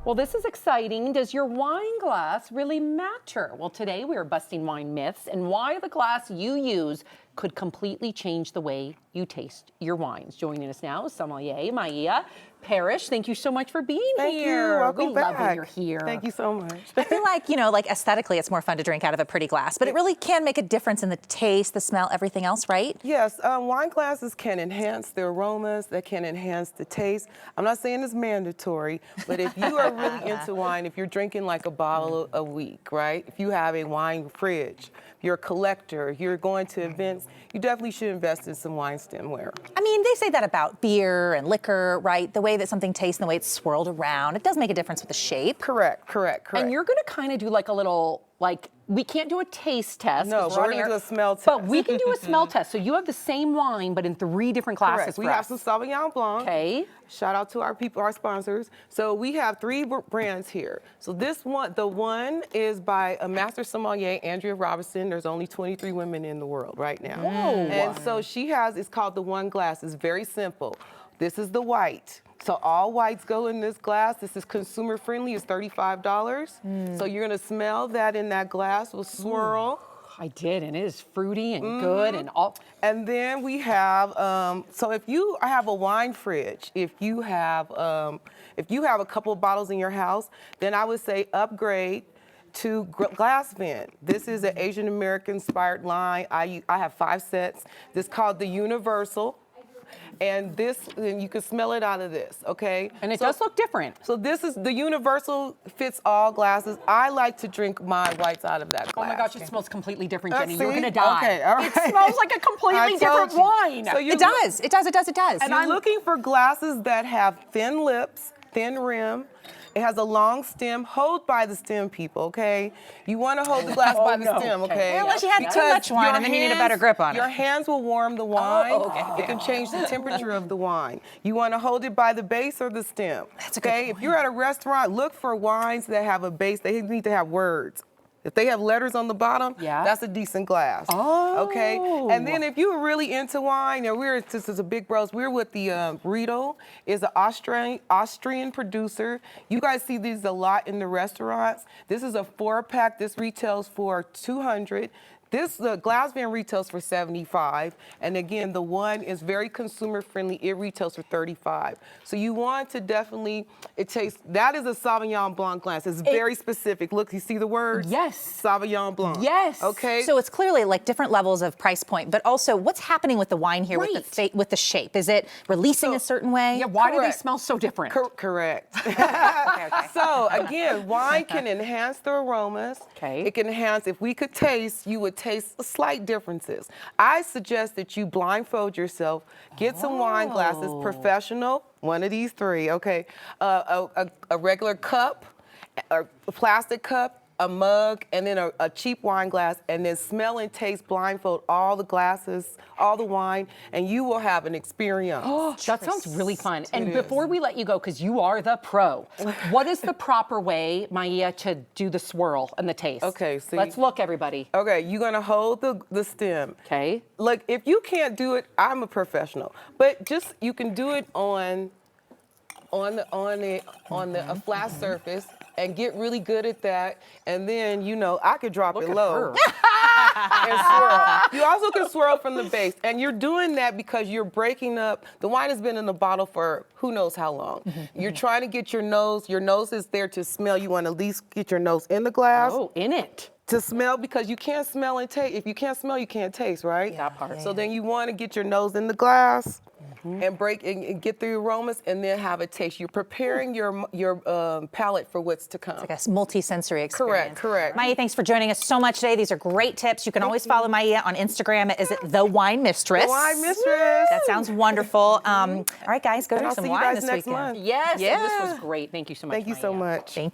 Well, this is exciting. Does your wine glass really matter? Well, today we are busting wine myths and why the glass you use could completely change the way you taste your wines. Joining us now is Sommelier Maia Parish. Thank you so much for being here. Thank you. Welcome we back. love when you're here. Thank you so much. I feel like, like aesthetically it's more fun to drink out of a pretty glass, but it really can make a difference in the taste, the smell, everything else, right? Yes, wine glasses can enhance the aromas, they can enhance the taste. I'm not saying it's mandatory, but if you are really into wine, if you're drinking like a bottle a week, right? If you have a wine fridge, you're a collector, you're going to events, you definitely should invest in some wine stemware. I mean, they say that about beer and liquor, right? The way that something tastes and the way it's swirled around, it does make a difference with the shape. Correct. And you're gonna kind of do like a little, we can't do a taste test. No, but we're gonna do a smell test. But we can do a smell test. So you have the same wine, but in 3 different glasses. Correct. We have some Sauvignon Blanc. Okay. Shout out to our people, our sponsors. So we have 3 brands here. So this one, the one is by a master sommelier, Andrea Robinson. There's only 23 women in the world right now. Whoa. And so she has, it's called the one glass. It's very simple. This is the white. So all whites go in this glass. This is consumer friendly. It's $35. So you're gonna smell that in that glass. We'll swirl. I did, and it is fruity and good and all. And then we have, so if you have a wine fridge, if you have a couple of bottles in your house, then I would say upgrade to glass vent. This is an Asian American inspired line. I have 5 sets. This is called the Universal. And you can smell it out of this, okay? And it does look different. So this is the Universal fits all glasses. I like to drink my whites out of that glass. Oh my gosh, it smells completely different, Jenny. See? You're gonna die. Okay, all right. It smells like a completely different wine. So It does. And you're looking for glasses that have thin lips, thin rim. It has a long stem. Hold by the stem, people, okay? You want to hold the glass by the stem, okay? Unless you had too much wine and then you need a better grip on it. Your hands will warm the wine. Oh, okay. It can change the temperature of the wine. You want to hold it by the base or the stem. That's a good point. If you're at a restaurant, look for wines that have a base. They need to have words. If they have letters on the bottom, that's a decent glass. Oh. Okay? And then if you're really into wine, and this is a big bros, we're with the Riedel, is an Austrian producer. You guys see these a lot in the restaurants. This is a 4-pack. This retails for $200. The glass van retails for $75, and again, the one is very consumer friendly. It retails for $35. So you want to definitely, that is a Sauvignon Blanc glass. It's very specific. Look, you see the words? Yes. Sauvignon Blanc. Yes. Okay. So it's clearly like different levels of price point, but also what's happening with the wine here with the shape? Is it releasing a certain way? Yeah, why do they smell so different? Correct. So again, wine can enhance the aromas. Okay. It can enhance, if we could taste, you would taste slight differences. I suggest that you blindfold yourself, get some wine glasses, professional, one of these 3, okay? A regular cup, a plastic cup, a mug, and then a cheap wine glass, and then smell and taste blindfold all the glasses, all the wine, and you will have an experience. Oh, that sounds really fun. And before we let you go, because you are the pro, what is the proper way, Maia, to do the swirl and the taste? Okay, so let's look, everybody. Okay, you're gonna hold the stem. Okay. Look, if you can't do it, I'm a professional, but just you can do it on a flat surface and get really good at that, and then I could drop it low and swirl. You also can swirl from the base, and you're doing that because you're breaking up. The wine has been in the bottle for who knows how long. You're trying to get your nose is there to smell. You want to at least get your nose in the glass. Oh, in it. To smell, because you can't smell and taste. If you can't smell, you can't taste, right? That part. So then you want to get your nose in the glass and break and get the aromas, and then have a taste. You're preparing your palate for what's to come. It's like a multi-sensory experience. Correct. Maia, thanks for joining us so much today. These are great tips. You can always follow Maia on Instagram. Is it The Wine Mistress? The Wine Mistress. That sounds wonderful. All right, guys, go drink I'll some see you wine guys this next weekend. month. Yes. Yeah. This was great. Thank you so much, Thank you so Maia. much. Thank you.